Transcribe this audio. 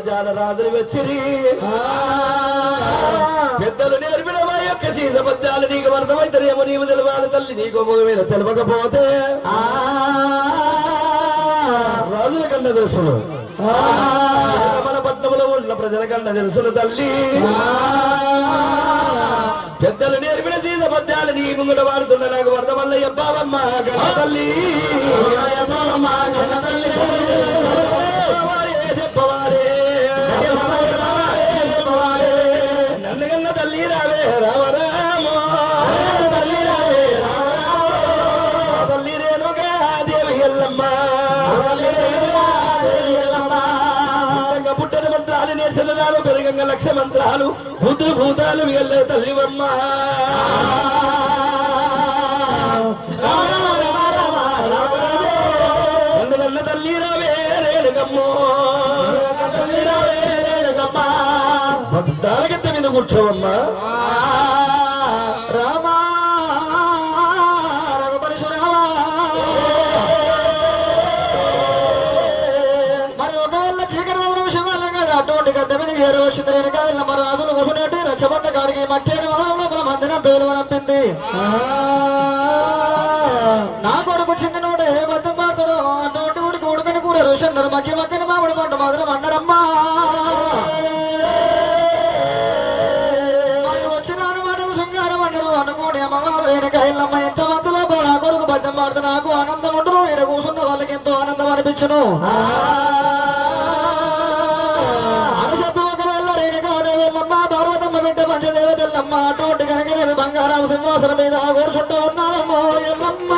జాల రాజులు వచ్చిరి పెద్దలు నేర్పిన మా యొక్క సీసబద్దాలు నీకు అర్థమైతేనేమో నీవు తెలవాలి తల్లి నీకు మొగ మీద తెలవకపోతే రాజుల కన్నా తెలుసులు మన పట్టణంలో ఉన్న ప్రజల కన్నా తెలుసులు తల్లి పెద్దలు నేర్పిన సీసబద్దాలు నీ ముంగట వాడుతున్న నాకు వర్ధమల్లయ్య బావమ్మ తల్లి చెప్పవారే నన్ను తల్లి రావే రామరామో తల్లి రేణుగా దేవి ఎల్లమ్మ పుట్టని మంత్రాలు నేర్చనాలు పెరగంగా లక్ష మంత్రాలు బుద్ధులు భూతాలు వెళ్ళే తల్లివమ్మ నన్ను తల్లి రావే రేణుగమ్మో భక్తాలకెత్త మీద కూర్చోవమ్మా రామా రఘుపరశురామా మరి ఒకవేళ చీకటి విషయం కదా అటువంటి గద్ద మీద ఏరో వచ్చింది కాదు మరి రాజులు కూర్చునేట్టు రచ్చబండ కాడికి మట్టేని వదల మందిరం పేరు నంపింది నా కొడుకు చిన్నోడే బద్దం పాడుతాడు అటువంటి ఊడికి ఉడకని కూడా రుషన్నారు మధ్య మధ్యన మామిడి పంట మొదలు అన్నారమ్మా అనుకోండి అమ్మవారు వెనకమ్మ ఎంత మందిలో నా కొడుకు బద్దం పాడుతూ నాకు ఆనందం ఉండదు ఈడ కూర్చున్న వాళ్ళకి ఎంతో ఆనందం అనిపించును అని చెప్పి ఒకవేళ రేణుకాదే వెళ్ళమ్మ పార్వతమ్మ బిడ్డ పంచదేవతల్లమ్మ అటువంటి కనుక బంగారం సింహాసనం మీద కూర్చుంటూ ఉన్నారమ్మో ఎల్లమ్మ